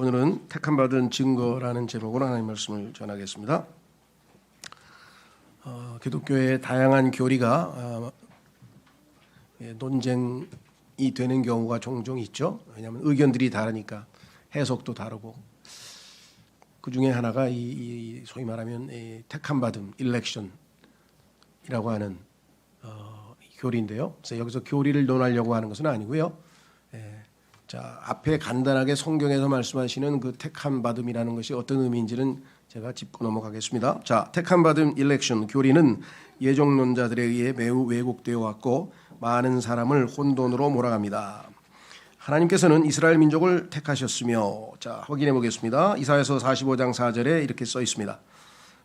오늘은 택함받은 증거라는 제목으로 하나님의 말씀을 전하겠습니다. 기독교의 다양한 교리가 논쟁이 되는 경우가 종종 있죠. 왜냐하면 의견들이 다르니까 해석도 다르고, 그 중에 하나가 이 소위 말하면 택함받음, 일렉션이라고 하는 교리인데요. 그래서 여기서 교리를 논하려고 하는 것은 아니고요. 자, 앞에 간단하게 성경에서 말씀하시는 그 택함 받음이라는 것이 어떤 의미인지는 제가 짚고 넘어가겠습니다. 자, 택함 받음 일렉션 교리는 예정론자들에 의해 매우 왜곡되어 왔고 많은 사람을 혼돈으로 몰아갑니다. 하나님께서는 이스라엘 민족을 택하셨으며, 자, 확인해 보겠습니다. 이사야서 45장 4절에 이렇게 써 있습니다.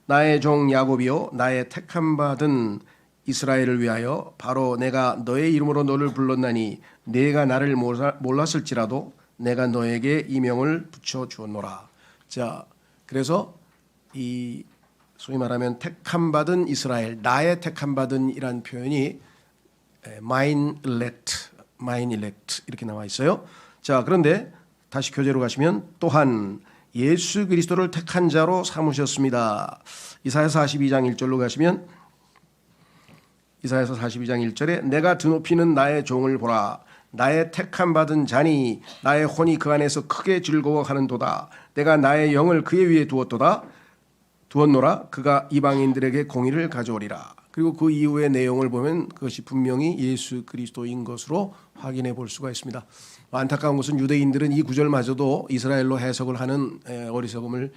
나의 종 야곱이여, 나의 택함 받은 이스라엘을 위하여 바로 내가 너의 이름으로 너를 불렀나니 네가 나를 몰랐을지라도 내가 너에게 이명을 붙여 주었노라. 자, 그래서 이 소위 말하면 택함 받은 이스라엘, 나의 택함 받은이란 표현이 mine elect 이렇게 나와 있어요. 자, 그런데 다시 교재로 가시면 또한 예수 그리스도를 택한 자로 삼으셨습니다. 이사야서 42장 1절로 가시면 이사야서 42장 1절에 내가 드높이는 나의 종을 보라. 나의 택함 받은 자니 나의 혼이 그 안에서 크게 즐거워하는도다. 내가 나의 영을 그의 위에 두었노라. 그가 이방인들에게 공의를 가져오리라. 그리고 그 이후의 내용을 보면 그것이 분명히 예수 그리스도인 것으로 확인해 볼 수가 있습니다. 안타까운 것은 유대인들은 이 구절마저도 이스라엘로 해석을 하는 어리석음을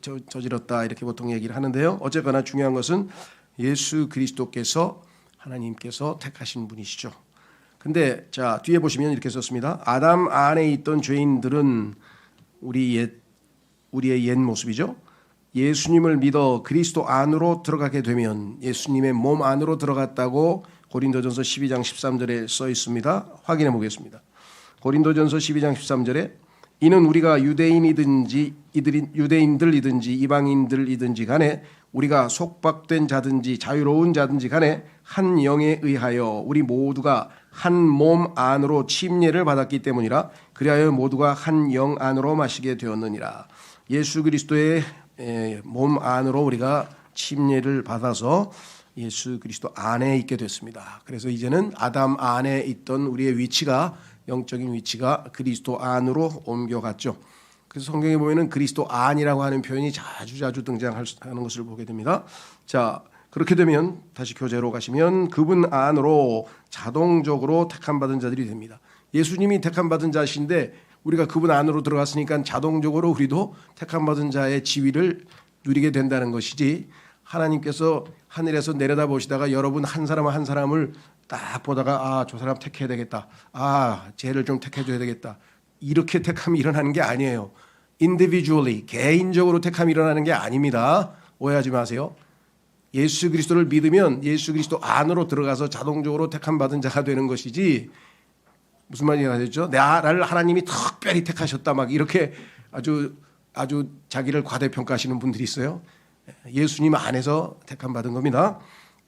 저질렀다, 이렇게 보통 얘기를 하는데요. 어쨌거나 중요한 것은 예수 그리스도께서 하나님께서 택하신 분이시죠. 근데 자, 뒤에 보시면 이렇게 썼습니다. 아담 안에 있던 죄인들은 우리의 옛 모습이죠. 예수님을 믿어 그리스도 안으로 들어가게 되면 예수님의 몸 안으로 들어갔다고 고린도전서 12장 13절에 써 있습니다. 확인해 보겠습니다. 고린도전서 12장 13절에 이는 우리가 유대인들이든지 이방인들이든지 간에 우리가 속박된 자든지 자유로운 자든지 간에 한 영에 의하여 우리 모두가 한 몸 안으로 침례를 받았기 때문이라. 그리하여 모두가 한 영 안으로 마시게 되었느니라. 예수 그리스도의 몸 안으로 우리가 침례를 받아서 예수 그리스도 안에 있게 됐습니다. 그래서 이제는 아담 안에 있던 우리의 위치가, 영적인 위치가 그리스도 안으로 옮겨갔죠. 그래서 성경에 보면은 그리스도 안이라고 하는 표현이 자주 등장하는 것을 보게 됩니다. 자, 그렇게 되면 다시 교재로 가시면 그분 안으로 자동적으로 택함 받은 자들이 됩니다. 예수님이 택함 받은 자신데 우리가 그분 안으로 들어갔으니까 자동적으로 우리도 택함 받은 자의 지위를 누리게 된다는 것이지, 하나님께서 하늘에서 내려다 보시다가 여러분 한 사람 한 사람을 딱 보다가 아, 저 사람 택해야 되겠다, 아, 쟤를 좀 택해줘야 되겠다, 이렇게 택함이 일어나는 게 아니에요. individually, 개인적으로 택함이 일어나는 게 아닙니다. 오해하지 마세요. 예수 그리스도를 믿으면 예수 그리스도 안으로 들어가서 자동적으로 택함 받은 자가 되는 것이지, 무슨 말인지 아시죠? 나를 하나님이 특별히 택하셨다, 막 이렇게 아주 자기를 과대평가하시는 분들이 있어요. 예수님 안에서 택함 받은 겁니다.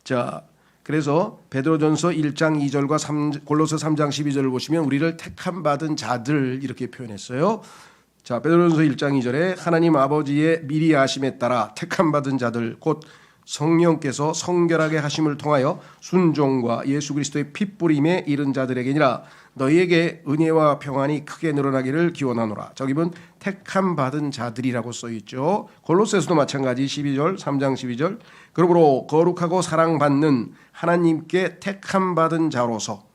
자, 그래서 베드로전서 1장 2절과 골로새 3장 12절을 보시면 우리를 택함 받은 자들 이렇게 표현했어요. 자, 베드로전서 1장 2절에 하나님 아버지의 미리 아심에 따라 택함 받은 자들 곧 성령께서 성결하게 하심을 통하여 순종과 예수 그리스도의 핏부림에 이른 자들에게니라. 너희에게 은혜와 평안이 크게 늘어나기를 기원하노라. 저기 보면 택함 받은 자들이라고 써 있죠. 골로새서도 마찬가지 12절, 3장 12절. 그러므로 거룩하고 사랑받는 하나님께 택함 받은 자로서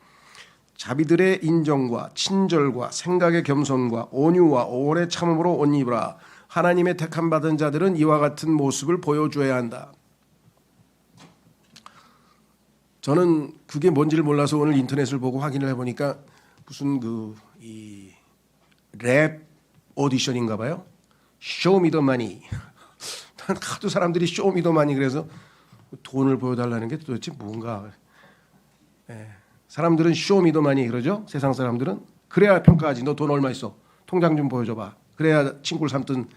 자비들의 인정과 친절과 생각의 겸손과 온유와 오래 참음으로 옷 입으라. 하나님의 택함 받은 자들은 이와 같은 모습을 보여줘야 한다. 저는 그게 뭔지를 몰라서 오늘 인터넷을 보고 확인을 해보니까 무슨 랩 오디션인가 봐요. 쇼미더머니. 하도 사람들이 쇼미더머니 그래서 돈을 보여달라는 게 도대체 뭔가. 사람들은 쇼미더머니 그러죠. 세상 사람들은. 그래야 평가하지. 너 돈 얼마 있어? 통장 좀 보여줘봐. 그래야 친구를 삼든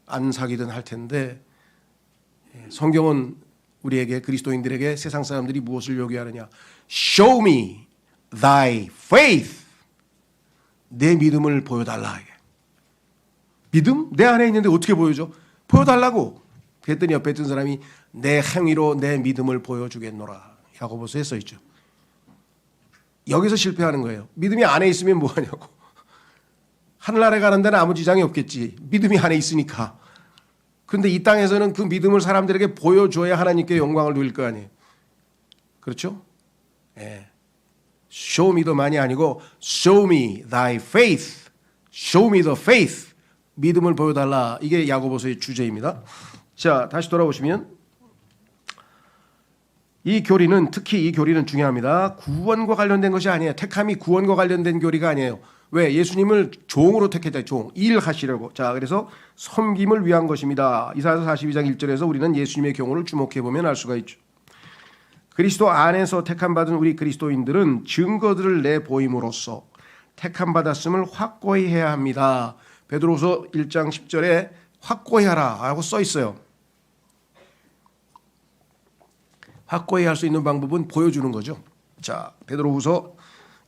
안 사귀든 할 텐데, 성경은 우리에게, 그리스도인들에게 세상 사람들이 무엇을 요구하느냐? Show me thy faith. 내 믿음을 보여달라. 믿음? 내 안에 있는데 어떻게 보여줘? 보여달라고. 그랬더니 옆에 있던 사람이 내 행위로 내 믿음을 보여주겠노라. 야고보서에 써있죠. 여기서 실패하는 거예요. 믿음이 안에 있으면 뭐하냐고. 하늘나라에 가는 데는 아무 지장이 없겠지. 믿음이 안에 있으니까. 그런데 이 땅에서는 그 믿음을 사람들에게 보여줘야 하나님께 영광을 돌릴 거 아니에요. 그렇죠? 예. Show me the만이 아니고 Show me thy faith. Show me the faith. 믿음을 보여달라. 이게 야고보서의 주제입니다. 자, 다시 돌아오시면 이 교리는 특히 이 교리는 중요합니다. 구원과 관련된 것이 아니에요. 택함이 구원과 관련된 교리가 아니에요. 왜? 예수님을 종으로 택했다. 종. 일하시려고. 자, 그래서 섬김을 위한 것입니다. 이사야서 42장 1절에서 우리는 예수님의 경우를 주목해 보면 알 수가 있죠. 그리스도 안에서 택함받은 우리 그리스도인들은 증거들을 내보임으로써 택함받았음을 확고히 해야 합니다. 베드로서 1장 10절에 확고히 하라 라고 써 있어요. 확고히 할 수 있는 방법은 보여주는 거죠. 자, 베드로후서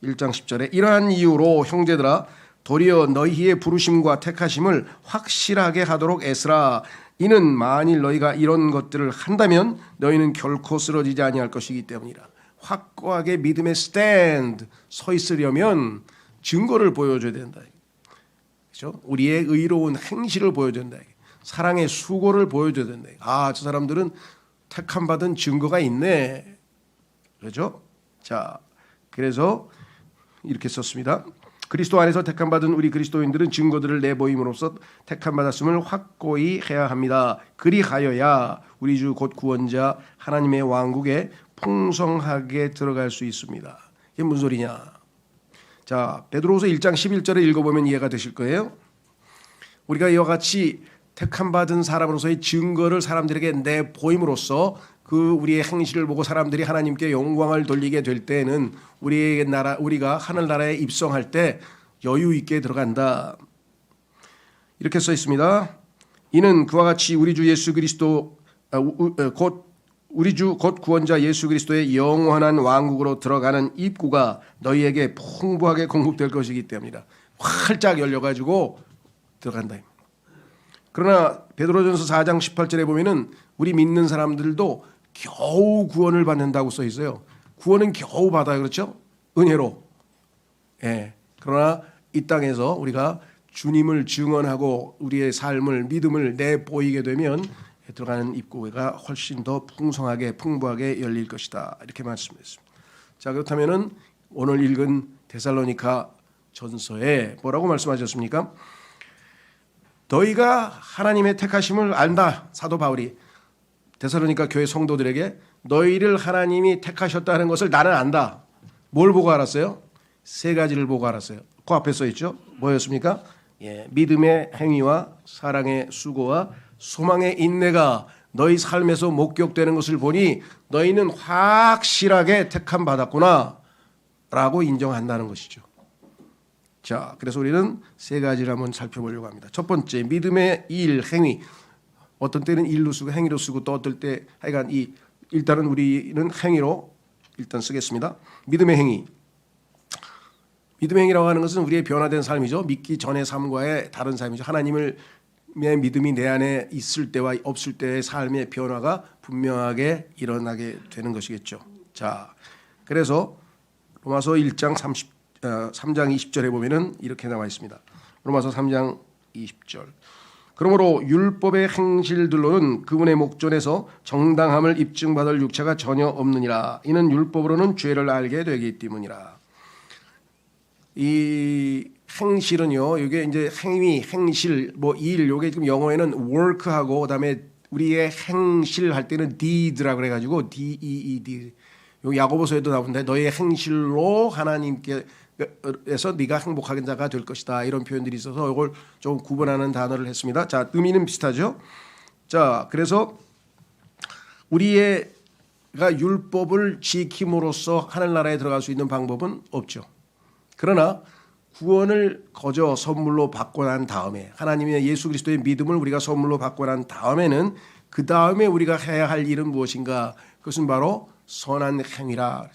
1장 10절에 이러한 이유로 형제들아 도리어 너희의 부르심과 택하심을 확실하게 하도록 애쓰라. 이는 만일 너희가 이런 것들을 한다면 너희는 결코 쓰러지지 아니할 것이기 때문이라. 확고하게 믿음의 스탠드 서 있으려면 증거를 보여줘야 된다. 그렇죠? 우리의 의로운 행실을 보여줘야 된다. 사랑의 수고를 보여줘야 된다. 아, 저 사람들은 택함 받은 증거가 있네. 그렇죠? 자, 그래서 이렇게 썼습니다. 그리스도 안에서 택함 받은 우리 그리스도인들은 증거들을 내보임으로써 택함 받았음을 확고히 해야 합니다. 그리하여야 우리 주 곧 구원자 하나님의 왕국에 풍성하게 들어갈 수 있습니다. 이게 무슨 소리냐? 자, 베드로후서 1장 11절을 읽어보면 이해가 되실 거예요. 우리가 이와 같이 택함 받은 사람으로서의 증거를 사람들에게 내보임으로써 그 우리의 행실을 보고 사람들이 하나님께 영광을 돌리게 될 때는 우리가 하늘 나라에 입성할 때 여유 있게 들어간다. 이렇게 써 있습니다. 이는 그와 같이 우리 주 예수 그리스도 곧 구원자 예수 그리스도의 영원한 왕국으로 들어가는 입구가 너희에게 풍부하게 공급될 것이기 때문이다. 활짝 열려가지고 들어간다. 그러나 베드로전서 4장 18절에 보면은 우리 믿는 사람들도 겨우 구원을 받는다고 써 있어요. 구원은 겨우 받아요. 그렇죠? 은혜로. 예. 그러나 이 땅에서 우리가 주님을 증언하고 우리의 삶을 믿음을 내보이게 되면 들어가는 입구가 훨씬 더 풍성하게 풍부하게 열릴 것이다. 이렇게 말씀했습니다. 자, 그렇다면은 오늘 읽은 데살로니가 전서에 뭐라고 말씀하셨습니까? 너희가 하나님의 택하심을 안다. 사도 바울이 데살로니가 교회 성도들에게 너희를 하나님이 택하셨다는 것을 나는 안다. 뭘 보고 알았어요? 세 가지를 보고 알았어요. 그 앞에 써 있죠. 뭐였습니까? 예, 믿음의 행위와 사랑의 수고와 소망의 인내가 너희 삶에서 목격되는 것을 보니 너희는 확실하게 택함 받았구나 라고 인정한다는 것이죠. 자, 그래서 우리는 세 가지를 한번 살펴보려고 합니다. 첫 번째, 믿음의 일, 행위. 어떤 때는 일로 쓰고 행위로 쓰고 또 어떨 때 하여간 일단은 우리는 행위로 일단 쓰겠습니다. 믿음의 행위. 믿음의 행위라고 하는 것은 우리의 변화된 삶이죠. 믿기 전의 삶과의 다른 삶이죠. 하나님의 믿음이 내 안에 있을 때와 없을 때의 삶의 변화가 분명하게 일어나게 되는 것이겠죠. 자, 그래서 로마서 1장 3장 20절에 보면은 이렇게 나와 있습니다. 로마서 3장 20절. 그러므로 율법의 행실들로는 그분의 목전에서 정당함을 입증받을 육체가 전혀 없느니라. 이는 율법으로는 죄를 알게 되기 때문이라. 이 행실은요, 이게 이제 행위, 행실, 뭐 일, 요게 지금 영어에는 work하고 그다음에 우리의 행실 할 때는 deed라고 그래가지고 D-E-E-D. 요 야고보서에도 나오는데 너의 행실로 하나님께서 네가 행복한 자가 될 것이다. 이런 표현들이 있어서 이걸 좀 구분하는 단어를 했습니다. 자, 의미는 비슷하죠. 자, 그래서 우리가 율법을 지킴으로써 하늘나라에 들어갈 수 있는 방법은 없죠. 그러나 구원을 거저 선물로 받고 난 다음에 하나님의 예수 그리스도의 믿음을 우리가 선물로 받고 난 다음에는 그 다음에 우리가 해야 할 일은 무엇인가? 그것은 바로 선한 행위라.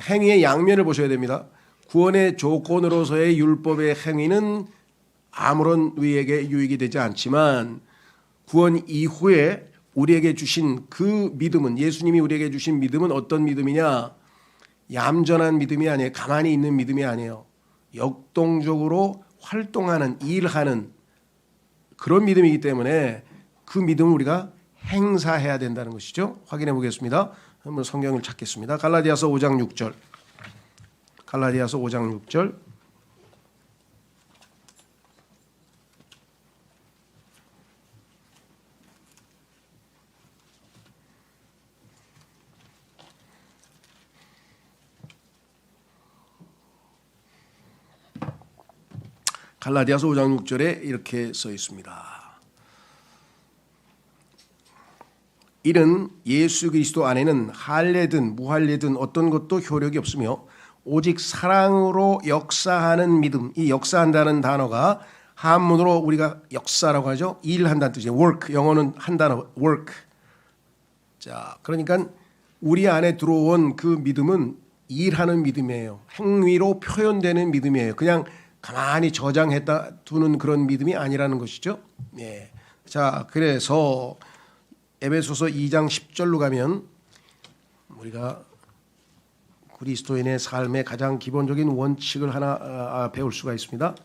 행위의 양면을 보셔야 됩니다. 구원의 조건으로서의 율법의 행위는 아무런 우리에게 유익이 되지 않지만 구원 이후에 우리에게 주신 그 믿음은, 예수님이 우리에게 주신 믿음은 어떤 믿음이냐? 얌전한 믿음이 아니에요. 가만히 있는 믿음이 아니에요. 역동적으로 활동하는, 일하는 그런 믿음이기 때문에 그 믿음을 우리가 행사해야 된다는 것이죠. 확인해 보겠습니다. 한번 성경을 찾겠습니다. 갈라디아서 5장 6절. 갈라디아서 5장 6절. 갈라디아서 5장 6절에 이렇게 써 있습니다. 이는 예수 그리스도 안에는 할례든 무할례든 어떤 것도 효력이 없으며 오직 사랑으로 역사하는 믿음. 이 역사한다는 단어가 한문으로 우리가 역사라고 하죠. 일한다는 뜻이에요. work. 영어는 한 단어 work. 자, 그러니까 우리 안에 들어온 그 믿음은 일하는 믿음이에요. 행위로 표현되는 믿음이에요. 그냥 가만히 저장했다 두는 그런 믿음이 아니라는 것이죠. 예. 자, 그래서 에베소서 2장 10절로 가면 우리가 그리스도인의 삶의 가장 기본적인 원칙을 하나 배울 수가 있습니다.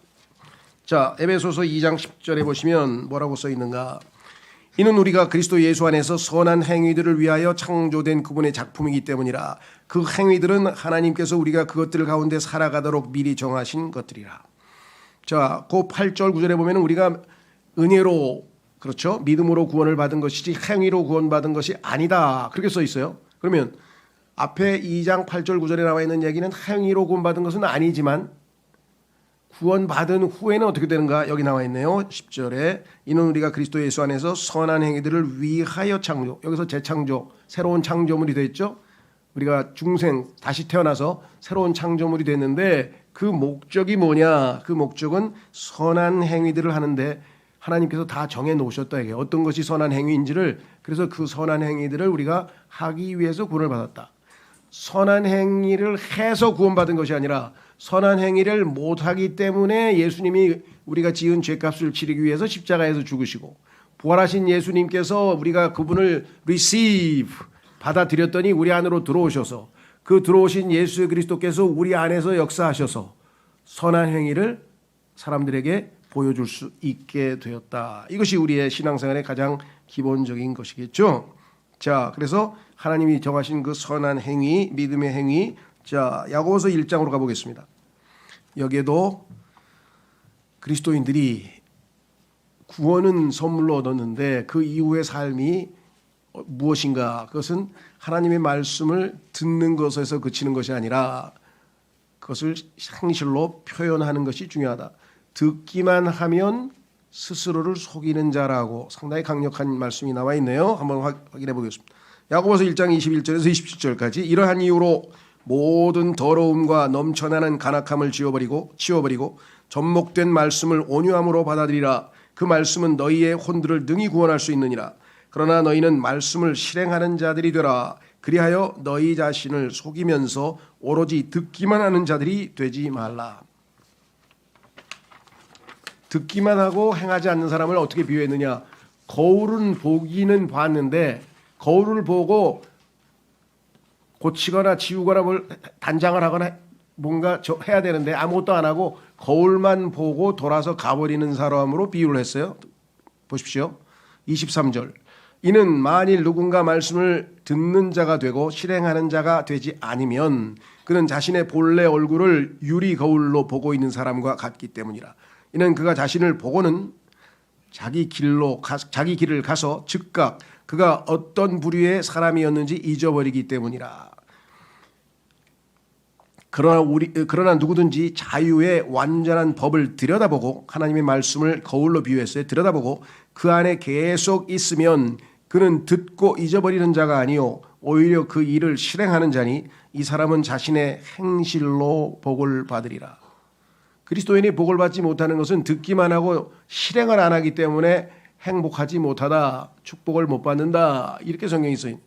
자, 에베소서 2장 10절에 보시면 뭐라고 써 있는가? 이는 우리가 그리스도 예수 안에서 선한 행위들을 위하여 창조된 그분의 작품이기 때문이라. 그 행위들은 하나님께서 우리가 그것들 가운데 살아가도록 미리 정하신 것들이라. 자, 그 8절 9절에 보면 우리가 은혜로, 그렇죠, 믿음으로 구원을 받은 것이지 행위로 구원받은 것이 아니다, 그렇게 써 있어요. 그러면 앞에 2장 8절 9절에 나와 있는 얘기는 행위로 구원받은 것은 아니지만 구원받은 후에는 어떻게 되는가? 여기 나와 있네요. 10절에 이는 우리가 그리스도 예수 안에서 선한 행위들을 위하여 창조. 여기서 재창조, 새로운 창조물이 됐죠. 우리가 중생, 다시 태어나서 새로운 창조물이 됐는데 그 목적이 뭐냐? 그 목적은 선한 행위들을 하는데 하나님께서 다 정해 놓으셨다. 이게 어떤 것이 선한 행위인지를, 그래서 그 선한 행위들을 우리가 하기 위해서 구원을 받았다. 선한 행위를 해서 구원받은 것이 아니라 선한 행위를 못하기 때문에 예수님이 우리가 지은 죄값을 치르기 위해서 십자가에서 죽으시고 부활하신 예수님께서 우리가 그분을 receive, 받아들였더니 우리 안으로 들어오셔서 그 들어오신 예수 그리스도께서 우리 안에서 역사하셔서 선한 행위를 사람들에게 보여줄 수 있게 되었다. 이것이 우리의 신앙생활의 가장 기본적인 것이겠죠. 자, 그래서 하나님이 정하신 그 선한 행위, 믿음의 행위. 자, 야고보서 1장으로 가보겠습니다. 여기에도 그리스도인들이 구원은 선물로 얻었는데 그 이후의 삶이 무엇인가? 그것은 하나님의 말씀을 듣는 것에서 그치는 것이 아니라 그것을 행실로 표현하는 것이 중요하다. 듣기만 하면 스스로를 속이는 자라고 상당히 강력한 말씀이 나와 있네요. 한번 확인해 보겠습니다. 야고보서 1장 21절에서 27절까지 이러한 이유로 모든 더러움과 넘쳐나는 간악함을 치워버리고 접목된 말씀을 온유함으로 받아들이라. 그 말씀은 너희의 혼들을 능히 구원할 수 있느니라. 그러나 너희는 말씀을 실행하는 자들이 되라. 그리하여 너희 자신을 속이면서 오로지 듣기만 하는 자들이 되지 말라. 듣기만 하고 행하지 않는 사람을 어떻게 비유했느냐? 거울은 보기는 봤는데 거울을 보고 고치거나 지우거나 뭘 단장을 하거나 뭔가 해야 되는데 아무것도 안 하고 거울만 보고 돌아서 가버리는 사람으로 비유를 했어요. 보십시오. 23절. 이는 만일 누군가 말씀을 듣는 자가 되고 실행하는 자가 되지 않으면 그는 자신의 본래 얼굴을 유리 거울로 보고 있는 사람과 같기 때문이라. 이는 그가 자신을 보고는 자기 길을 가서 즉각 그가 어떤 부류의 사람이었는지 잊어버리기 때문이라. 그러나 누구든지 자유의 완전한 법을 들여다보고, 하나님의 말씀을 거울로 비유했어요. 들여다보고 그 안에 계속 있으면 그는 듣고 잊어버리는 자가 아니요 오히려 그 일을 실행하는 자니 이 사람은 자신의 행실로 복을 받으리라. 그리스도인이 복을 받지 못하는 것은 듣기만 하고 실행을 안 하기 때문에 행복하지 못하다, 축복을 못 받는다, 이렇게 성경이 써요.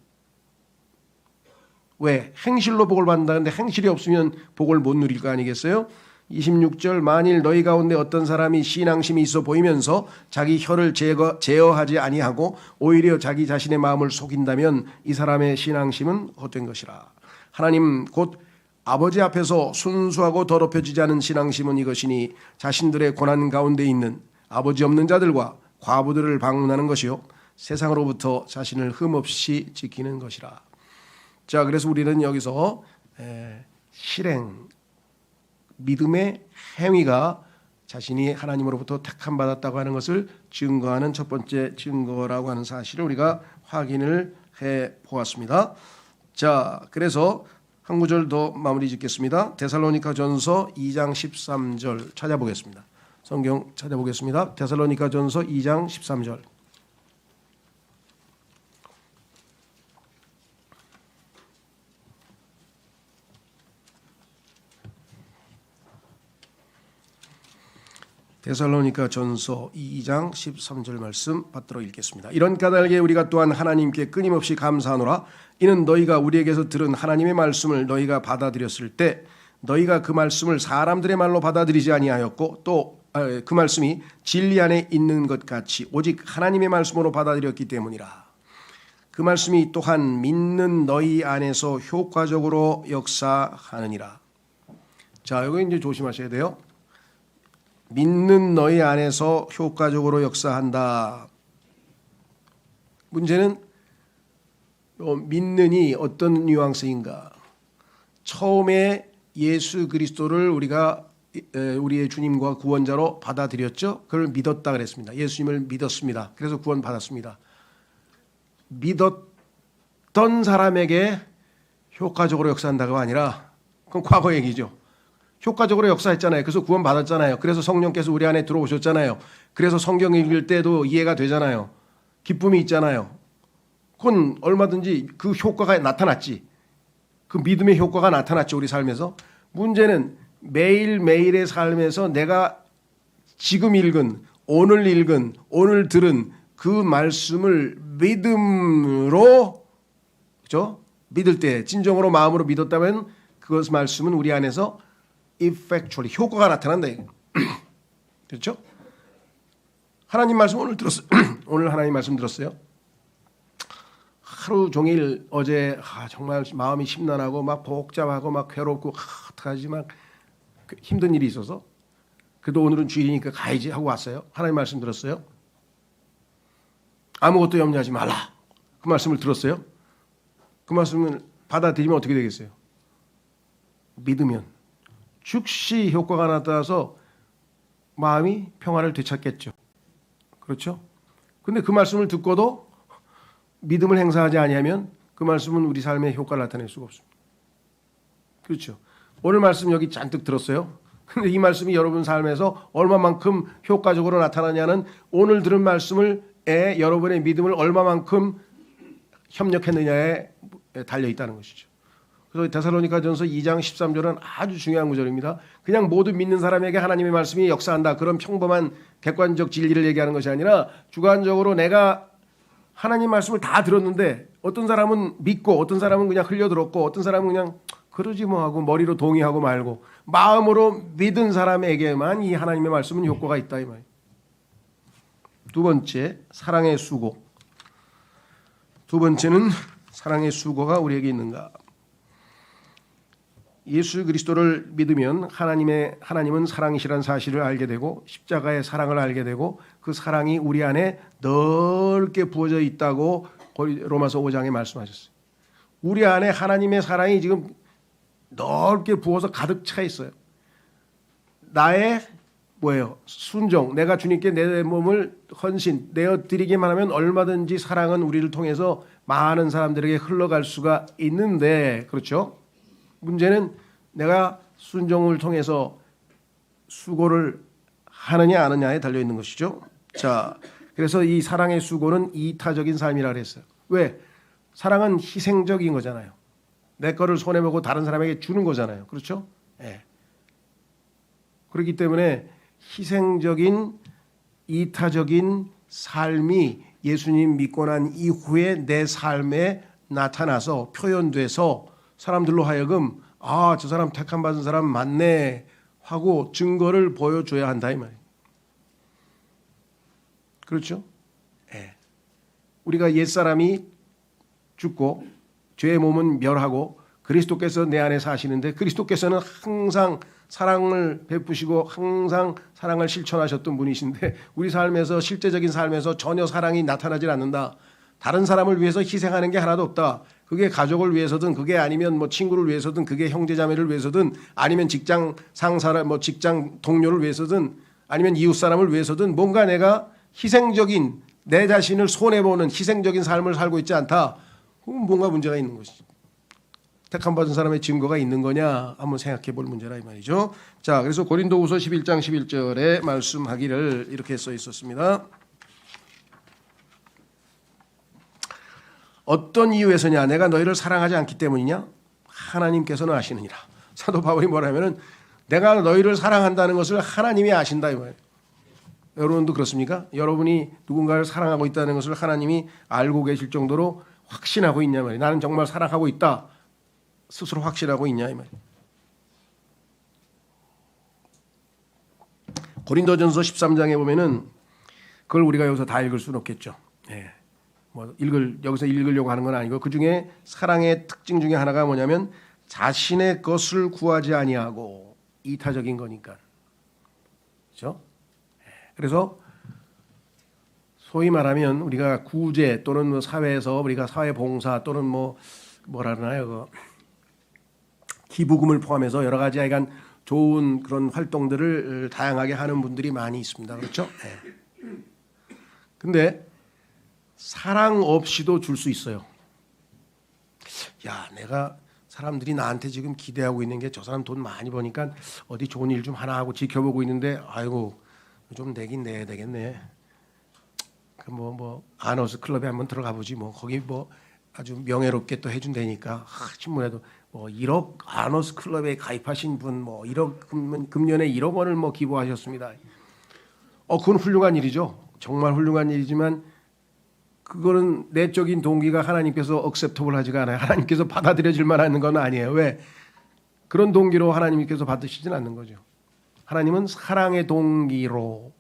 왜? 행실로 복을 받는다는데 행실이 없으면 복을 못 누릴 거 아니겠어요? 26절 만일 너희 가운데 어떤 사람이 신앙심이 있어 보이면서 자기 혀를 제어하지 아니하고 오히려 자기 자신의 마음을 속인다면 이 사람의 신앙심은 헛된 것이라. 하나님 곧 아버지 앞에서 순수하고 더럽혀지지 않은 신앙심은 이것이니 자신들의 고난 가운데 있는 아버지 없는 자들과 과부들을 방문하는 것이요 세상으로부터 자신을 흠없이 지키는 것이라. 자, 그래서 우리는 여기서 실행, 믿음의 행위가 자신이 하나님으로부터 택함 받았다고 하는 것을 증거하는 첫 번째 증거라고 하는 사실을 우리가 확인을 해 보았습니다. 자, 그래서 한 구절 더 마무리 짓겠습니다. 데살로니가전서 2장 13절 찾아보겠습니다. 성경 찾아보겠습니다. 데살로니가전서 2장 13절. 데살로니가전서 2장 13절 말씀 받들어 읽겠습니다. 이런 까닭에 우리가 또한 하나님께 끊임없이 감사하노라. 이는 너희가 우리에게서 들은 하나님의 말씀을 너희가 받아들였을 때 너희가 그 말씀을 사람들의 말로 받아들이지 아니하였고 또 그 말씀이 진리 안에 있는 것 같이 오직 하나님의 말씀으로 받아들였기 때문이라. 그 말씀이 또한 믿는 너희 안에서 효과적으로 역사하느니라. 자, 여기 이제 조심하셔야 돼요. 믿는 너희 안에서 효과적으로 역사한다. 문제는 믿는이 어떤 뉘앙스인가? 처음에 예수 그리스도를 우리가 우리의 주님과 구원자로 받아들였죠. 그걸 믿었다 그랬습니다. 예수님을 믿었습니다. 그래서 구원 받았습니다. 믿었던 사람에게 효과적으로 역사한다가 아니라 그건 과거 얘기죠. 효과적으로 역사했잖아요. 그래서 구원 받았잖아요. 그래서 성령께서 우리 안에 들어오셨잖아요. 그래서 성경 읽을 때도 이해가 되잖아요. 기쁨이 있잖아요. 그건 얼마든지 그 효과가 나타났지. 그 믿음의 효과가 나타났죠. 우리 삶에서. 문제는 매일매일의 삶에서 내가 지금 읽은, 오늘 들은 그 말씀을 믿음으로, 그렇죠? 믿을 때, 진정으로 마음으로 믿었다면 그 말씀은 우리 안에서 effectually 효과가 나타난다. 그렇죠? 하나님 말씀 오늘 들었어요. 오늘 하나님 말씀 들었어요. 하루 종일 어제 정말 마음이 심란하고 막 복잡하고 막 괴롭고 어떡하지 막 힘든 일이 있어서 그래도 오늘은 주일이니까 가야지 하고 왔어요. 하나님 말씀 들었어요. 아무것도 염려하지 말라. 그 말씀을 들었어요. 그 말씀을 받아들이면 어떻게 되겠어요? 믿으면 즉시 효과가 나타나서 마음이 평화를 되찾겠죠. 그렇죠? 근데 그 말씀을 듣고도 믿음을 행사하지 아니하면 그 말씀은 우리 삶에 효과를 나타낼 수가 없습니다. 그렇죠? 오늘 말씀 여기 잔뜩 들었어요. 근데 이 말씀이 여러분 삶에서 얼마만큼 효과적으로 나타나냐는 오늘 들은 말씀을 여러분의 믿음을 얼마만큼 협력했느냐에 달려 있다는 것이죠. 그래서 데살로니가전서 2장 13절은 아주 중요한 구절입니다. 그냥 모두 믿는 사람에게 하나님의 말씀이 역사한다. 그런 평범한 객관적 진리를 얘기하는 것이 아니라 주관적으로 내가 하나님 말씀을 다 들었는데 어떤 사람은 믿고 어떤 사람은 그냥 흘려들었고 어떤 사람은 그냥 그러지 뭐 하고 머리로 동의하고 말고 마음으로 믿은 사람에게만 이 하나님의 말씀은 효과가 있다 이 말이에요. 두 번째, 사랑의 수고. 두 번째는 사랑의 수고가 우리에게 있는가? 예수 그리스도를 믿으면 하나님은 사랑이시라는 사실을 알게 되고 십자가의 사랑을 알게 되고 그 사랑이 우리 안에 넓게 부어져 있다고 로마서 5장에 말씀하셨어요. 우리 안에 하나님의 사랑이 지금 넓게 부어서 가득 차 있어요. 나의 순종, 내가 주님께 내 몸을 헌신, 내어드리기만 하면 얼마든지 사랑은 우리를 통해서 많은 사람들에게 흘러갈 수가 있는데, 그렇죠? 문제는 내가 순종을 통해서 수고를 하느냐 안 하느냐에 달려 있는 것이죠. 자, 그래서 이 사랑의 수고는 이타적인 삶이라 그랬어요. 왜? 사랑은 희생적인 거잖아요. 내 거를 손해보고 다른 사람에게 주는 거잖아요. 그렇죠? 예. 그렇기 때문에 희생적인 이타적인 삶이 예수님 믿고 난 이후에 내 삶에 나타나서 표현돼서 사람들로 하여금 저 사람 택함 받은 사람 맞네 하고 증거를 보여줘야 한다 이 말이에요. 그렇죠? 예. 우리가 옛사람이 죽고 죄의 몸은 멸하고 그리스도께서 내 안에 사시는데 그리스도께서는 항상 사랑을 베푸시고 항상 사랑을 실천하셨던 분이신데 우리 삶에서 실제적인 삶에서 전혀 사랑이 나타나질 않는다. 다른 사람을 위해서 희생하는 게 하나도 없다. 그게 가족을 위해서든 그게 아니면 뭐 친구를 위해서든 그게 형제자매를 위해서든 아니면 직장 상사를 뭐 직장 동료를 위해서든 아니면 이웃 사람을 위해서든 뭔가 내가 희생적인 내 자신을 손해보는 희생적인 삶을 살고 있지 않다. 그럼 뭔가 문제가 있는 것이죠. 택함 받은 사람의 증거가 있는 거냐 한번 생각해 볼 문제라 이 말이죠. 자, 그래서 고린도후서 11장 11절에 말씀하기를 이렇게 써 있었습니다. 어떤 이유에서냐? 내가 너희를 사랑하지 않기 때문이냐? 하나님께서는 아시느니라. 사도 바울이 뭐라면은 내가 너희를 사랑한다는 것을 하나님이 아신다 이 말이에요. 여러분도 그렇습니까? 여러분이 누군가를 사랑하고 있다는 것을 하나님이 알고 계실 정도로 확신하고 있냐 말이에요. 나는 정말 사랑하고 있다. 스스로 확신하고 있냐 이 말이에요. 고린도전서 13장에 보면은 그걸 우리가 여기서 다 읽을 수는 없겠죠. 예. 뭐 여기서 읽으려고 하는 건 아니고 그 중에 사랑의 특징 중에 하나가 뭐냐면 자신의 것을 구하지 아니하고 이타적인 거니까. 그렇죠? 그래서 소위 말하면 우리가 구제 또는 뭐 사회에서 우리가 사회 봉사 또는 뭐라 그러나요? 기부금을 포함해서 여러 가지 약간 좋은 그런 활동들을 다양하게 하는 분들이 많이 있습니다. 그렇죠? 네. 근데 사랑 없이도 줄 수 있어요. 야, 내가 사람들이 나한테 지금 기대하고 있는 게 저 사람 돈 많이 버니까 어디 좋은 일 좀 하나 하고 지켜보고 있는데 아이고 좀 내긴 내야 되겠네. 그 아너스 클럽에 한번 들어가 보지 뭐 거기 뭐 아주 명예롭게 또 해준다니까 신문에도 뭐 1억 아너스 클럽에 가입하신 분 뭐 1억 금년에 1억 원을 뭐 기부하셨습니다. 그건 훌륭한 일이죠. 정말 훌륭한 일이지만 그거는 내적인 동기가 하나님께서 억셉터블 하지가 않아요. 하나님께서 받아들여질 만한 건 아니에요. 왜? 그런 동기로 하나님께서 받으시진 않는 거죠. 하나님은 사랑의 동기로,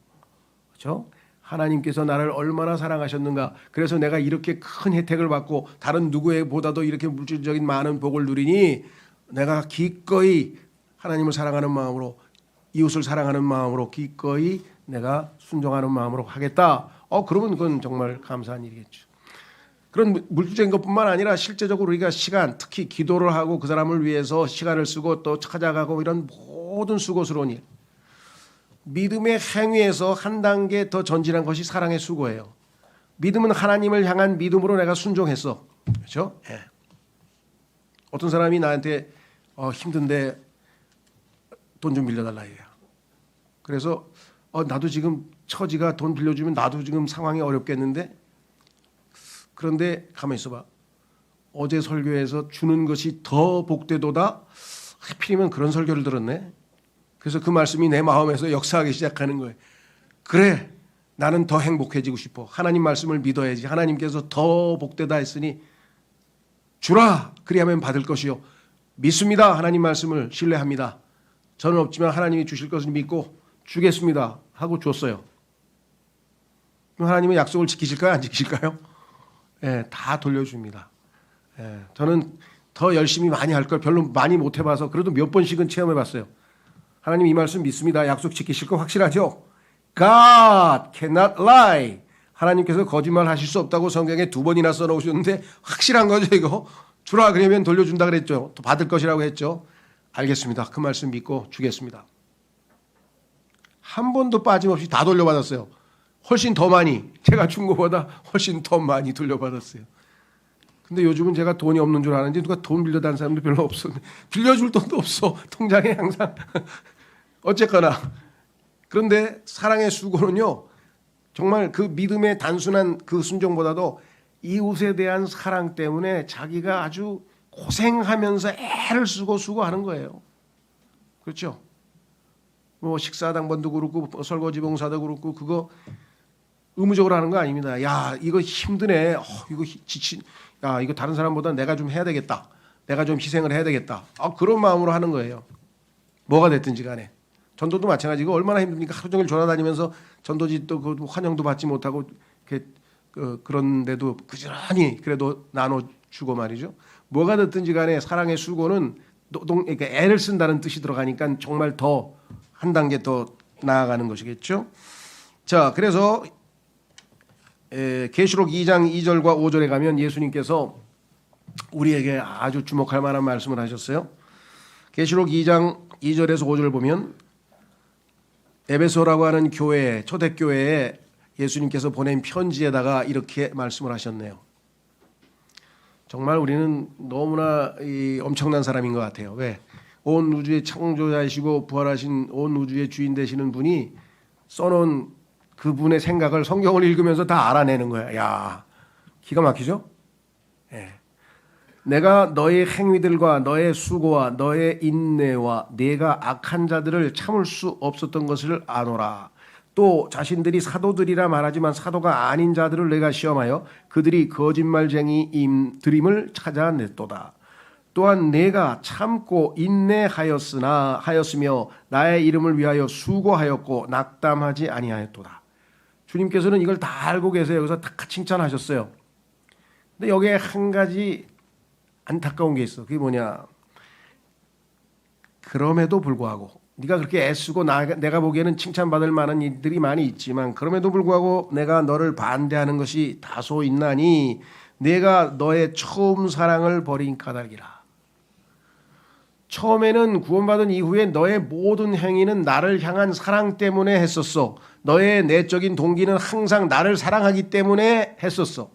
그렇죠? 하나님께서 나를 얼마나 사랑하셨는가. 그래서 내가 이렇게 큰 혜택을 받고 다른 누구보다도 이렇게 물질적인 많은 복을 누리니 내가 기꺼이 하나님을 사랑하는 마음으로 이웃을 사랑하는 마음으로 기꺼이 내가 순종하는 마음으로 하겠다. 그러면 그건 정말 감사한 일이겠죠. 그런 물질적인 것뿐만 아니라 실제적으로 우리가 시간, 특히 기도를 하고 그 사람을 위해서 시간을 쓰고 또 찾아가고 이런 모든 수고스러운 일. 믿음의 행위에서 한 단계 더 전진한 것이 사랑의 수고예요. 믿음은 하나님을 향한 믿음으로 내가 순종했어. 그렇죠? 예. 어떤 사람이 나한테 힘든데 돈 좀 빌려달라 해요. 그래서 나도 지금 처지가 돈 빌려주면 나도 지금 상황이 어렵겠는데 그런데 가만히 있어봐. 어제 설교에서 주는 것이 더 복되도다. 하필이면 그런 설교를 들었네. 그래서 그 말씀이 내 마음에서 역사하기 시작하는 거예요. 그래, 나는 더 행복해지고 싶어. 하나님 말씀을 믿어야지. 하나님께서 더 복되다 했으니 주라. 그리하면 받을 것이요. 믿습니다. 하나님 말씀을 신뢰합니다. 저는 없지만 하나님이 주실 것을 믿고 주겠습니다. 하고 줬어요. 그럼 하나님은 약속을 지키실까요? 안 지키실까요? 예, 다 돌려줍니다. 예, 저는 더 열심히 많이 할 걸 별로 많이 못 해봐서 그래도 몇 번씩은 체험해봤어요. 하나님 이 말씀 믿습니다. 약속 지키실 거 확실하죠? God cannot lie. 하나님께서 거짓말 하실 수 없다고 성경에 2번이나 써놓으셨는데 확실한 거죠 이거. 주라 그러면 돌려준다 그랬죠. 또 받을 것이라고 했죠. 알겠습니다. 그 말씀 믿고 주겠습니다. 한 번도 빠짐없이 다 돌려받았어요. 훨씬 더 많이. 제가 준 것보다 훨씬 더 많이 돌려받았어요. 근데 요즘은 제가 돈이 없는 줄 아는데 누가 돈 빌려다는 사람도 별로 없어. 빌려줄 돈도 없어. 통장에 항상. 어쨌거나. 그런데 사랑의 수고는요. 정말 그 믿음의 단순한 그 순종보다도 이웃에 대한 사랑 때문에 자기가 아주 고생하면서 애를 쓰고 수고하는 거예요. 그렇죠? 뭐 식사당번도 그렇고 설거지 봉사도 그렇고 그거 의무적으로 하는 거 아닙니다. 야 이거 힘드네. 이거 지친. 야 이거 다른 사람보다 내가 좀 해야 되겠다. 내가 좀 희생을 해야 되겠다. 그런 마음으로 하는 거예요. 뭐가 됐든지 간에. 전도도 마찬가지고 얼마나 힘듭니까? 하루 종일 돌아다니면서 전도지 또 그 환영도 받지 못하고 이렇게 그런데도 부지런히 그래도 나눠주고 말이죠. 뭐가 됐든지 간에 사랑의 수고는 그러니까 애를 쓴다는 뜻이 들어가니까 정말 더 한 단계 더 나아가는 것이겠죠. 자, 그래서 계시록 2장 2절과 5절에 가면 예수님께서 우리에게 아주 주목할 만한 말씀을 하셨어요. 계시록 2장 2절에서 5절 보면 에베소라고 하는 교회, 초대교회에 예수님께서 보낸 편지에다가 이렇게 말씀을 하셨네요. 정말 우리는 너무나 엄청난 사람인 것 같아요. 왜? 온 우주의 창조자이시고 부활하신 온 우주의 주인 되시는 분이 써놓은 그분의 생각을 성경을 읽으면서 다 알아내는 거야. 야, 기가 막히죠? 예. 내가 너의 행위들과 너의 수고와 너의 인내와 네가 악한 자들을 참을 수 없었던 것을 아노라. 또 자신들이 사도들이라 말하지만 사도가 아닌 자들을 내가 시험하여 그들이 거짓말쟁이임들임을 찾아냈도다. 또한 내가 참고 인내하였으며 나의 이름을 위하여 수고하였고 낙담하지 아니하였도다. 주님께서는 이걸 다 알고 계세요. 여기서 다 칭찬하셨어요. 근데 여기에 한 가지 안타까운 게 있어. 그게 뭐냐? 그럼에도 불구하고 네가 그렇게 애쓰고 내가 보기에는 칭찬받을 만한 일들이 많이 있지만 그럼에도 불구하고 내가 너를 반대하는 것이 다소 있나니 내가 너의 처음 사랑을 버린 까닭이라. 처음에는 구원받은 이후에 너의 모든 행위는 나를 향한 사랑 때문에 했었어. 너의 내적인 동기는 항상 나를 사랑하기 때문에 했었어.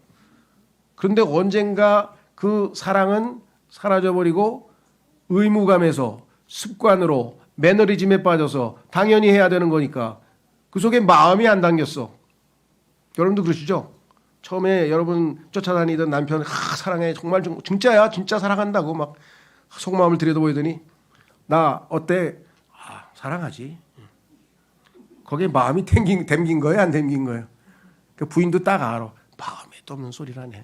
그런데 언젠가 그 사랑은 사라져버리고 의무감에서 습관으로 매너리즘에 빠져서 당연히 해야 되는 거니까 그 속에 마음이 안 담겼어. 여러분도 그러시죠? 처음에 여러분 쫓아다니던 남편 사랑해 정말 진짜야 진짜 사랑한다고 막 속마음을 들여다보더니 나 어때? 사랑하지. 거기에 마음이 담긴 거예요? 안 담긴 거예요? 그 부인도 딱 알아. 마음에도 없는 소리라네.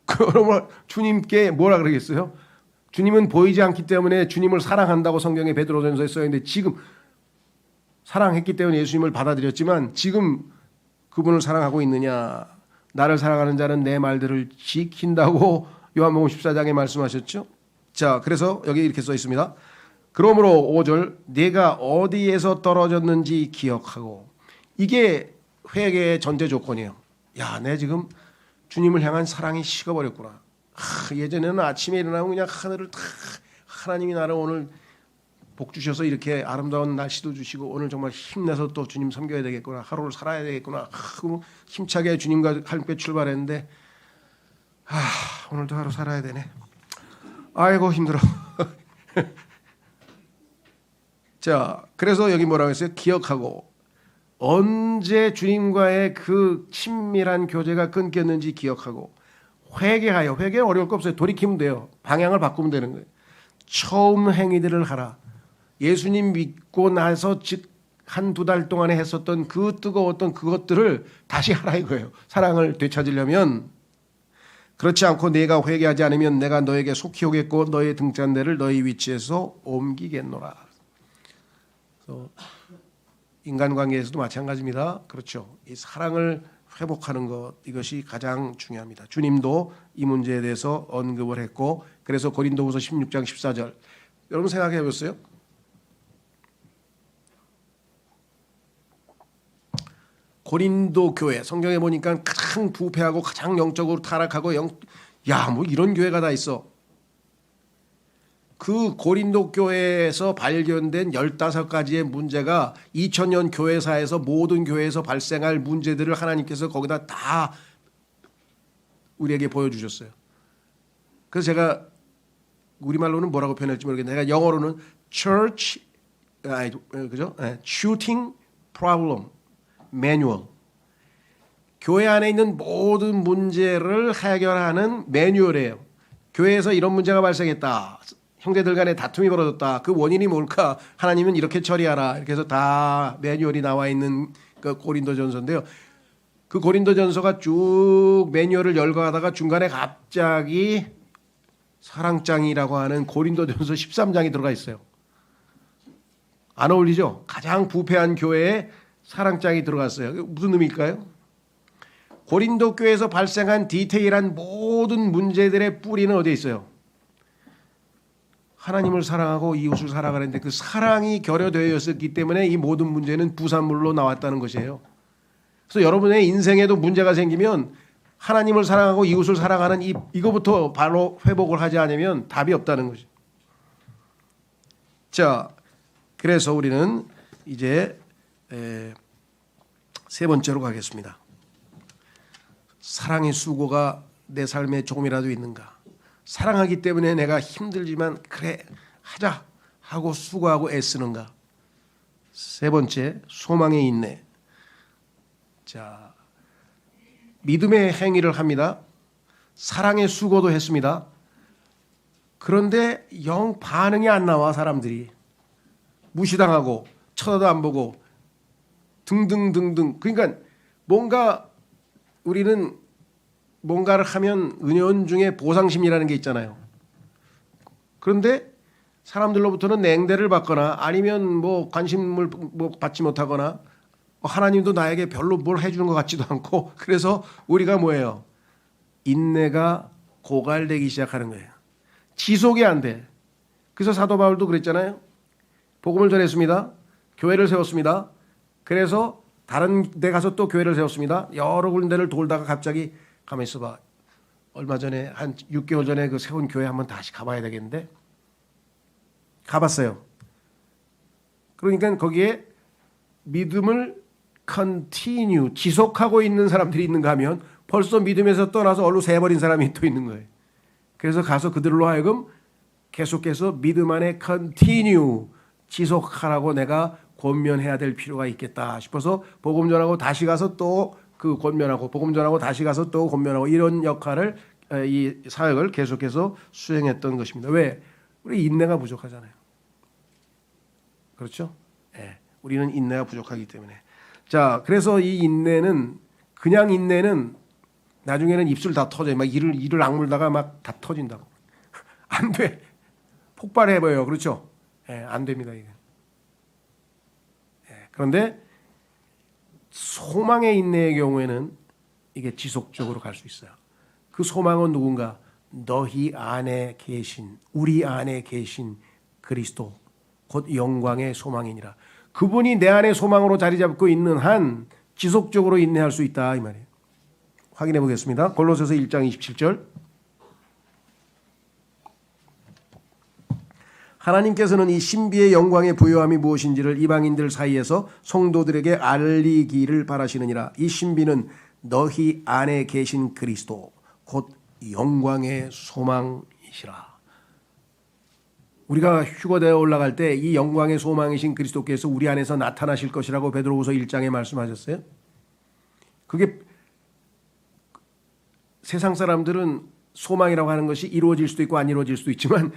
그러면 주님께 뭐라 그러겠어요? 주님은 보이지 않기 때문에 주님을 사랑한다고 성경에 베드로전서에 써있는데 지금 사랑했기 때문에 예수님을 받아들였지만 지금 그분을 사랑하고 있느냐? 나를 사랑하는 자는 내 말들을 지킨다고 요한복음 14장에 말씀하셨죠. 자, 그래서 여기 이렇게 써 있습니다. 그러므로 5절 네가 어디에서 떨어졌는지 기억하고 이게 회개의 전제 조건이에요. 야, 내 지금 주님을 향한 사랑이 식어버렸구나. 예전에는 아침에 일어나면 그냥 하늘을 다 하나님이 나를 오늘 복 주셔서 이렇게 아름다운 날씨도 주시고 오늘 정말 힘내서 또 주님 섬겨야 되겠구나. 하루를 살아야 되겠구나. 힘차게 주님과 함께 출발했는데 오늘도 하루 살아야 되네. 아이고 힘들어. 자, 그래서 여기 뭐라고 했어요? 기억하고 언제 주님과의 그 친밀한 교제가 끊겼는지 기억하고 회개하여. 회개는 어려울 거 없어요. 돌이키면 돼요. 방향을 바꾸면 되는 거예요. 처음 행위들을 하라. 예수님 믿고 나서 즉 한두 달 동안에 했었던 그 뜨거웠던 그것들을 다시 하라 이거예요. 사랑을 되찾으려면. 그렇지 않고 네가 회개하지 않으면 내가 너에게 속히 오겠고 너의 등잔대를 너희 위치에서 옮기겠노라. 그래서 인간관계에서도 마찬가지입니다. 그렇죠. 이 사랑을 회복하는 것 이것이 가장 중요합니다. 주님도 이 문제에 대해서 언급을 했고 그래서 고린도후서 16장 14절 여러분 생각해 보셨어요? 고린도 교회 성경에 보니까 가장 부패하고 가장 영적으로 타락하고 뭐 이런 교회가 다 있어. 그 고린도 교회에서 발견된 15가지의 문제가 2000년 교회사에서 모든 교회에서 발생할 문제들을 하나님께서 거기다 다 우리에게 보여주셨어요. 그래서 제가 우리말로는 뭐라고 표현할지 모르겠는데 내가 영어로는 Church 그죠? Shooting Problem 매뉴얼. 교회 안에 있는 모든 문제를 해결하는 매뉴얼이에요. 교회에서 이런 문제가 발생했다. 형제들 간에 다툼이 벌어졌다. 그 원인이 뭘까? 하나님은 이렇게 처리하라. 이렇게 해서 다 매뉴얼이 나와 있는 그 고린도전서인데요. 그 고린도전서가 쭉 매뉴얼을 열거하다가 중간에 갑자기 사랑장이라고 하는 고린도전서 13장이 들어가 있어요. 안 어울리죠? 가장 부패한 교회에 사랑장이 들어갔어요. 무슨 의미일까요? 고린도 교회에서 발생한 디테일한 모든 문제들의 뿌리는 어디에 있어요? 하나님을 사랑하고 이웃을 사랑하는데 그 사랑이 결여되어 있었기 때문에 이 모든 문제는 부산물로 나왔다는 것이에요. 그래서 여러분의 인생에도 문제가 생기면 하나님을 사랑하고 이웃을 사랑하는 이거부터 바로 회복을 하지 않으면 답이 없다는 거죠. 자, 그래서 우리는 이제 세 번째로 가겠습니다. 사랑의 수고가 내 삶에 조금이라도 있는가? 사랑하기 때문에 내가 힘들지만 그래 하자 하고 수고하고 애쓰는가? 세 번째, 소망의 인내. 자, 믿음의 행위를 합니다. 사랑의 수고도 했습니다. 그런데 영 반응이 안 나와. 사람들이 무시당하고 쳐다도 안 보고 등등등등. 그러니까 뭔가 우리는 뭔가를 하면 은연중에 보상심리라는 게 있잖아요. 그런데 사람들로부터는 냉대를 받거나 아니면 뭐 관심을 뭐 받지 못하거나 하나님도 나에게 별로 뭘 해주는 것 같지도 않고 그래서 우리가 뭐예요? 인내가 고갈되기 시작하는 거예요. 지속이 안 돼. 그래서 사도 바울도 그랬잖아요. 복음을 전했습니다. 교회를 세웠습니다. 그래서 다른 데 가서 또 교회를 세웠습니다. 여러 군데를 돌다가 갑자기 가만히 있어봐. 얼마 전에 한 6개월 전에 그 세운 교회 한번 다시 가봐야 되겠는데 가봤어요. 그러니까 거기에 믿음을 continue 지속하고 있는 사람들이 있는가 하면 벌써 믿음에서 떠나서 얼로 새버린 사람이 또 있는 거예요. 그래서 가서 그들로 하여금 계속해서 믿음 안에 continue 지속하라고 내가 권면해야 될 필요가 있겠다 싶어서 복음 전하고 다시 가서 또 그 권면하고 복음 전하고 다시 가서 또 권면하고 이런 역할을 이 사역을 계속해서 수행했던 것입니다. 왜? 우리 인내가 부족하잖아요. 그렇죠? 네. 우리는 인내가 부족하기 때문에. 자, 그래서 이 인내는 그냥 인내는 나중에는 입술 다 터져요. 막 이를 악물다가 막 다 터진다고. 안 돼. 폭발해버려요. 그렇죠? 네, 안 됩니다. 이게. 네, 그런데 소망의 인내의 경우에는 이게 지속적으로 갈 수 있어요. 그 소망은 누군가? 너희 안에 계신 우리 안에 계신 그리스도 곧 영광의 소망이니라. 그분이 내 안에 소망으로 자리 잡고 있는 한 지속적으로 인내할 수 있다 이 말이에요. 확인해 보겠습니다. 골로새서 1장 27절. 하나님께서는 이 신비의 영광의 부요함이 무엇인지를 이방인들 사이에서 성도들에게 알리기를 바라시느니라. 이 신비는 너희 안에 계신 그리스도 곧 영광의 소망이시라. 우리가 휴거되어 올라갈 때 이 영광의 소망이신 그리스도께서 우리 안에서 나타나실 것이라고 베드로후서 1장에 말씀하셨어요. 그게 세상 사람들은 소망이라고 하는 것이 이루어질 수도 있고 안 이루어질 수도 있지만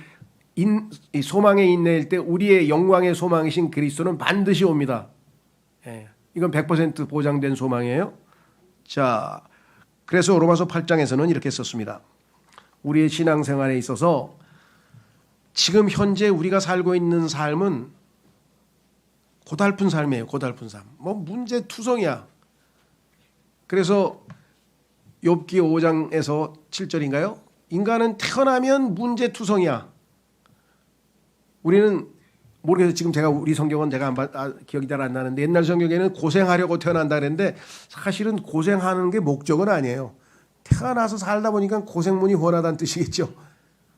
이 소망에 인내일 때 우리의 영광의 소망이신 그리스도는 반드시 옵니다. 예, 이건 100% 보장된 소망이에요. 자, 그래서 로마서 8장에서는 이렇게 썼습니다. 우리의 신앙생활에 있어서 지금 현재 우리가 살고 있는 삶은 고달픈 삶이에요. 고달픈 삶. 뭐 문제투성이야. 그래서 욥기 5장에서 7절인가요? 인간은 태어나면 문제투성이야. 우리는 모르겠어요. 지금 제가 우리 성경은 제가 기억이 잘 안 나는데 옛날 성경에는 고생하려고 태어난다 그랬는데 사실은 고생하는 게 목적은 아니에요. 태어나서 살다 보니까 고생문이 훤하다는 뜻이겠죠.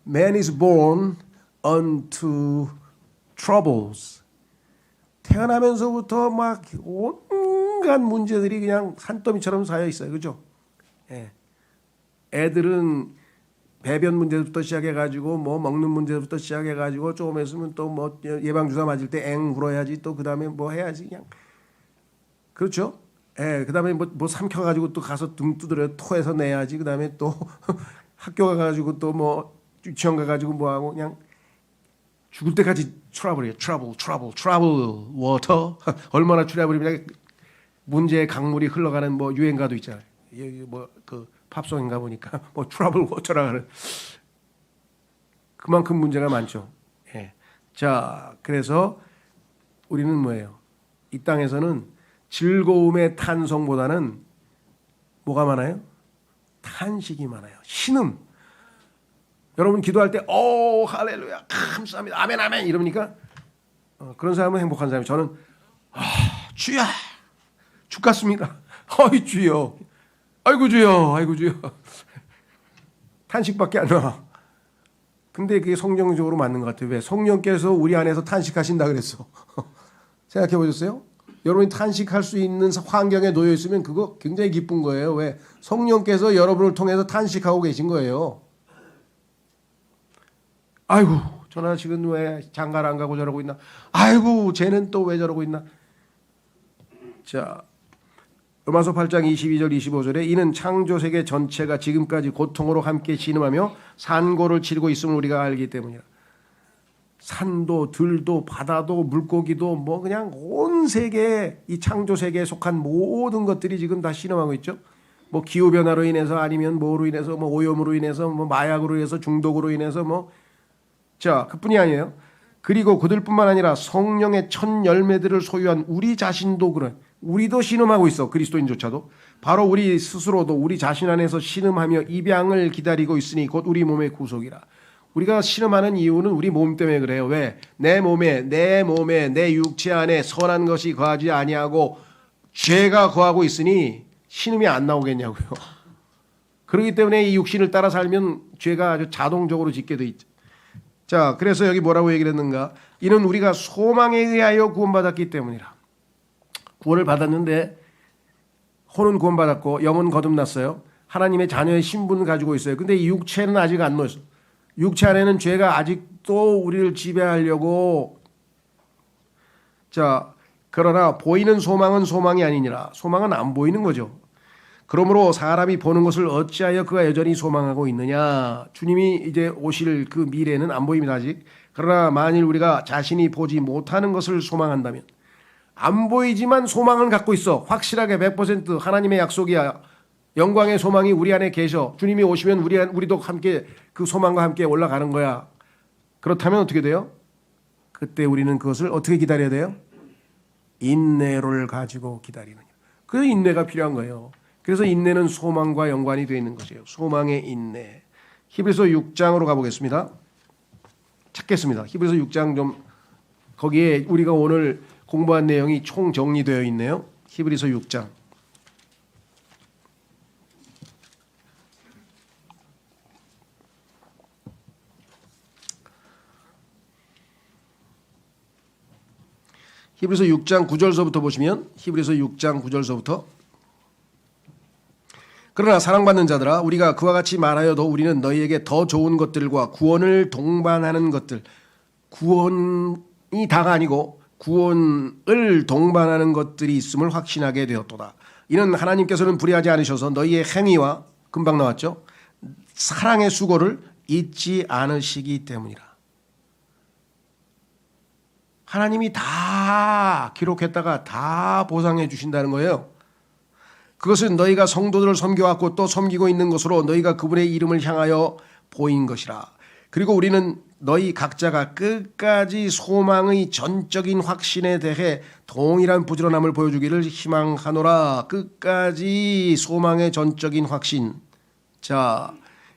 Man is born unto troubles. 태어나면서부터 막 온갖 문제들이 그냥 산더미처럼 쌓여 있어요. 그죠? 예. 애들은 배변 문제부터 시작해가지고 뭐 먹는 문제부터 시작해가지고 조금 있으면 또 뭐 예방주사 맞을 때 앵 울어야지 또 그 다음에 뭐 해야지 그냥 그렇죠? 예, 그 다음에 뭐 삼켜가지고 또 가서 등 두드려 토해서 내야지 그 다음에 또 학교 가가지고 또 뭐 유치원 가가지고 뭐 하고 그냥 죽을 때까지 트러블이에요. 트러블 워터 얼마나 트러블이면 문제의 강물이 흘러가는 뭐 유행가도 있잖아요. 여기 뭐 그 팝송인가 보니까 뭐 트러블 워터라 하는 그만큼 문제가 많죠. 예. 자, 그래서 우리는 뭐예요? 이 땅에서는 즐거움의 탄성보다는 뭐가 많아요? 탄식이 많아요. 신음. 여러분 기도할 때 할렐루야 감사합니다 아멘 아멘 이러니까 그런 사람은 행복한 사람이에요. 저는 주야 죽 같습니다. 어이 주여 아이고 주여 아이고 주여 탄식밖에 안 나와. 근데 그게 성경적으로 맞는 것 같아요. 왜? 성령께서 우리 안에서 탄식하신다 그랬어. 생각해 보셨어요? 여러분이 탄식할 수 있는 환경에 놓여 있으면 그거 굉장히 기쁜 거예요. 왜? 성령께서 여러분을 통해서 탄식하고 계신 거예요. 아이고 저 아저씨는 왜 장가를 안 가고 저러고 있나. 아이고 쟤는 또 왜 저러고 있나. 자, 로마서 8장 22절 25절에 이는 창조세계 전체가 지금까지 고통으로 함께 신음하며 산고를 치르고 있음을 우리가 알기 때문이라. 산도 들도 바다도 물고기도 뭐 그냥 온 세계 이 창조세계에 속한 모든 것들이 지금 다 신음하고 있죠. 뭐 기후변화로 인해서 아니면 뭐로 인해서 뭐 오염으로 인해서 뭐 마약으로 인해서 중독으로 인해서 뭐 자 그뿐이 아니에요. 그리고 그들뿐만 아니라 성령의 첫 열매들을 소유한 우리 자신도 그래. 우리도 신음하고 있어. 그리스도인조차도. 바로 우리 스스로도 우리 자신 안에서 신음하며 입양을 기다리고 있으니 곧 우리 몸의 구속이라. 우리가 신음하는 이유는 우리 몸 때문에 그래요. 왜? 내 몸에 내 육체 안에 선한 것이 거하지 아니하고 죄가 거하고 있으니 신음이 안 나오겠냐고요. 그렇기 때문에 이 육신을 따라 살면 죄가 아주 자동적으로 짓게 돼 있죠. 자, 그래서 여기 뭐라고 얘기를 했는가? 이는 우리가 소망에 의하여 구원받았기 때문이라. 구원을 받았는데 혼은 구원받았고 영은 거듭났어요. 하나님의 자녀의 신분을 가지고 있어요. 근데 이 육체는 아직 안 놓였어. 육체 안에는 죄가 아직도 우리를 지배하려고. 자, 그러나 보이는 소망은 소망이 아니니라. 소망은 안 보이는 거죠. 그러므로 사람이 보는 것을 어찌하여 그가 여전히 소망하고 있느냐. 주님이 이제 오실 그 미래는 안 보입니다 아직. 그러나 만일 우리가 자신이 보지 못하는 것을 소망한다면, 안 보이지만 소망은 갖고 있어. 확실하게 100% 하나님의 약속이야. 영광의 소망이 우리 안에 계셔. 주님이 오시면 우리도 함께 그 소망과 함께 올라가는 거야. 그렇다면 어떻게 돼요? 그때 우리는 그것을 어떻게 기다려야 돼요? 인내를 가지고 기다리느냐. 그 인내가 필요한 거예요. 그래서 인내는 소망과 연관이 되어 있는 것이에요. 소망의 인내. 히브리서 6장으로 가보겠습니다. 찾겠습니다. 히브리서 6장 좀 거기에 우리가 오늘 공부한 내용이 총 정리되어 있네요. 히브리서 6장. 히브리서 6장 9절서부터 보시면 히브리서 6장 9절서부터 그러나 사랑받는 자들아 우리가 그와 같이 말하여도 우리는 너희에게 더 좋은 것들과 구원을 동반하는 것들, 구원이 다가 아니고 구원을 동반하는 것들이 있음을 확신하게 되었도다. 이는 하나님께서는 불의하지 않으셔서 너희의 행위와 금방 나왔죠. 사랑의 수고를 잊지 않으시기 때문이라. 하나님이 다 기록했다가 다 보상해 주신다는 거예요. 그것은 너희가 성도들을 섬겨왔고 또 섬기고 있는 것으로 너희가 그분의 이름을 향하여 보인 것이라. 그리고 우리는 너희 각자가 끝까지 소망의 전적인 확신에 대해 동일한 부지런함을 보여주기를 희망하노라. 끝까지 소망의 전적인 확신. 자,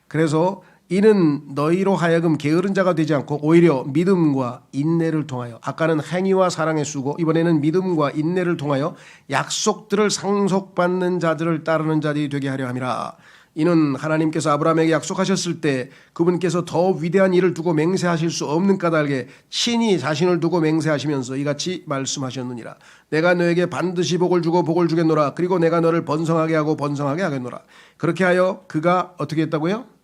그래서 이는 너희로 하여금 게으른 자가 되지 않고 오히려 믿음과 인내를 통하여, 아까는 행위와 사랑의 수고, 이번에는 믿음과 인내를 통하여 약속들을 상속받는 자들을 따르는 자들이 되게 하려 함이라. 이는 하나님께서 아브라함에게 약속하셨을 때 그분께서 더 위대한 일을 두고 맹세하실 수 없는 까닭에 친히 자신을 두고 맹세하시면서 이같이 말씀하셨느니라. 내가 너에게 반드시 복을 주고 복을 주겠노라. 그리고 내가 너를 번성하게 하고 번성하게 하겠노라. 그렇게 하여 그가 어떻게 했다고요?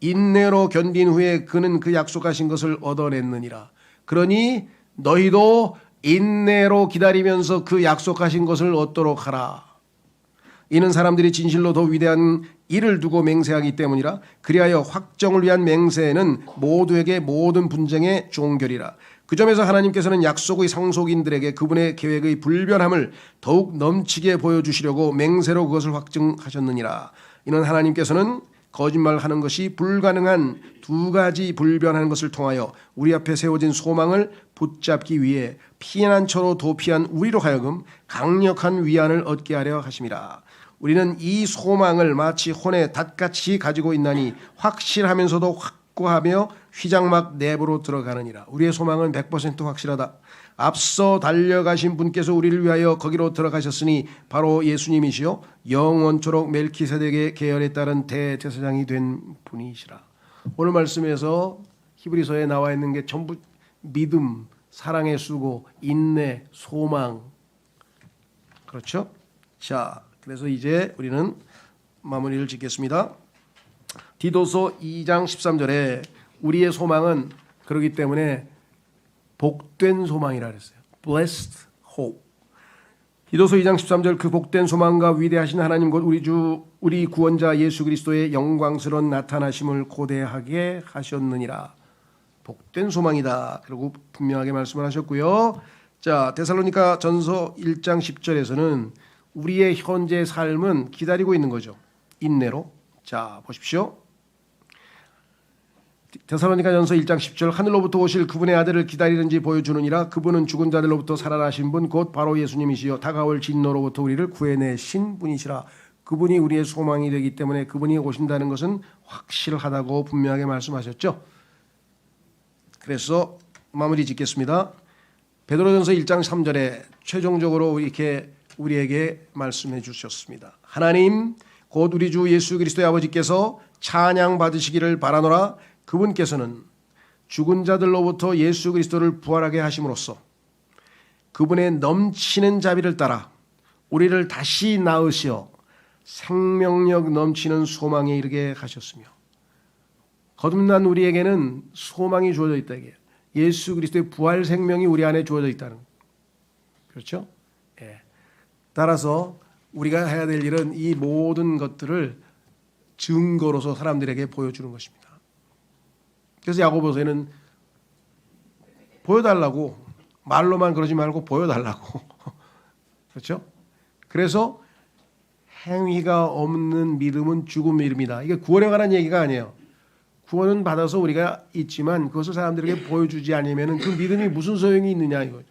인내로 견딘 후에 그는 그 약속하신 것을 얻어냈느니라. 그러니 너희도 인내로 기다리면서 그 약속하신 것을 얻도록 하라. 이는 사람들이 진실로 더 위대한 일을 두고 맹세하기 때문이라. 그리하여 확정을 위한 맹세는 모두에게 모든 분쟁의 종결이라. 그 점에서 하나님께서는 약속의 상속인들에게 그분의 계획의 불변함을 더욱 넘치게 보여주시려고 맹세로 그것을 확증하셨느니라. 이는 하나님께서는 거짓말하는 것이 불가능한 두 가지 불변하는 것을 통하여 우리 앞에 세워진 소망을 붙잡기 위해 피난처로 도피한 우리로 하여금 강력한 위안을 얻게 하려 하심이라. 우리는 이 소망을 마치 혼의 닷같이 가지고 있나니 확실하면서도 확고하며 휘장막 내부로 들어가느니라. 우리의 소망은 100% 확실하다. 앞서 달려가신 분께서 우리를 위하여 거기로 들어가셨으니 바로 예수님이시요 영원토록 멜키세덱의 계열에 따른 대제사장이 된 분이시라. 오늘 말씀에서 히브리서에 나와 있는 게 전부 믿음, 사랑의 수고, 인내, 소망. 그렇죠? 자, 그래서 이제 우리는 마무리를 짓겠습니다. 디도서 2장 13절에 우리의 소망은 그렇기 때문에 복된 소망이라 그랬어요. Blessed hope. 디도서 2장 13절 그 복된 소망과 위대하신 하나님 곧 우리 구원자 예수 그리스도의 영광스러운 나타나심을 고대하게 하셨느니라. 복된 소망이다. 그리고 분명하게 말씀을 하셨고요. 자, 데살로니가 전서 1장 10절에서는 우리의 현재 삶은 기다리고 있는 거죠. 인내로. 자, 보십시오. 데살로니가전서 1장 10절 하늘로부터 오실 그분의 아들을 기다리는지 보여주느니라. 그분은 죽은 자들로부터 살아나신 분 곧 바로 예수님이시여 다가올 진노로부터 우리를 구해내신 분이시라. 그분이 우리의 소망이 되기 때문에 그분이 오신다는 것은 확실하다고 분명하게 말씀하셨죠. 그래서 마무리 짓겠습니다. 베드로전서 1장 3절에 최종적으로 이렇게 우리에게 말씀해 주셨습니다. 하나님 곧 우리 주 예수 그리스도의 아버지께서 찬양 받으시기를 바라노라. 그분께서는 죽은 자들로부터 예수 그리스도를 부활하게 하심으로써 그분의 넘치는 자비를 따라 우리를 다시 낳으시어 생명력 넘치는 소망에 이르게 하셨으며 거듭난 우리에게는 소망이 주어져 있다. 이게 예수 그리스도의 부활 생명이 우리 안에 주어져 있다는 거예요. 그렇죠? 예. 따라서 우리가 해야 될 일은 이 모든 것들을 증거로서 사람들에게 보여주는 것입니다. 그래서 야고보서에는 보여달라고 말로만 그러지 말고 보여달라고 그렇죠? 그래서 행위가 없는 믿음은 죽음의 이름이다. 이게 구원에 관한 얘기가 아니에요. 구원은 받아서 우리가 있지만 그것을 사람들에게 보여주지 않으면 그 믿음이 무슨 소용이 있느냐 이거죠.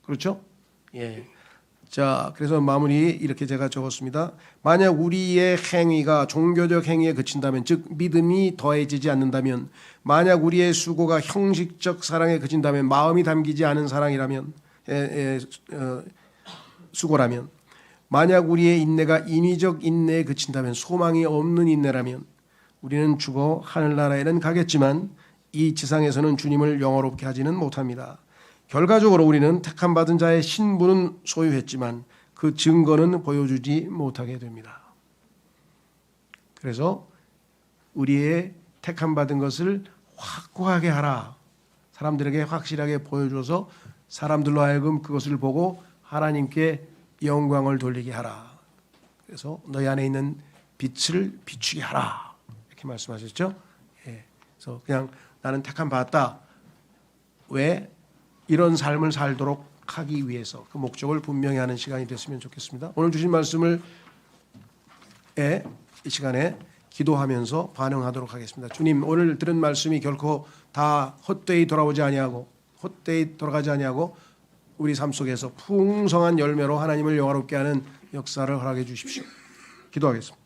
그렇죠? 예. 자, 그래서 마무리 이렇게 제가 적었습니다. 만약 우리의 행위가 종교적 행위에 그친다면, 즉 믿음이 더해지지 않는다면, 만약 우리의 수고가 형식적 사랑에 그친다면, 마음이 담기지 않은 사랑이라면, 수고라면, 만약 우리의 인내가 인위적 인내에 그친다면, 소망이 없는 인내라면, 우리는 죽어 하늘나라에는 가겠지만 이 지상에서는 주님을 영화롭게 하지는 못합니다. 결과적으로 우리는 택함 받은 자의 신분은 소유했지만 그 증거는 보여주지 못하게 됩니다. 그래서 우리의 택함 받은 것을 확고하게 하라. 사람들에게 확실하게 보여줘서 사람들로 하여금 그것을 보고 하나님께 영광을 돌리게 하라. 그래서 너희 안에 있는 빛을 비추게 하라. 이렇게 말씀하셨죠? 예. 그래서 그냥 나는 택함 받았다. 왜? 이런 삶을 살도록 하기 위해서 그 목적을 분명히 하는 시간이 됐으면 좋겠습니다. 오늘 주신 말씀을 이 시간에 기도하면서 반응하도록 하겠습니다. 주님, 오늘 들은 말씀이 결코 다 헛되이 돌아가지 아니하고 우리 삶 속에서 풍성한 열매로 하나님을 영화롭게 하는 역사를 허락해 주십시오. 기도하겠습니다.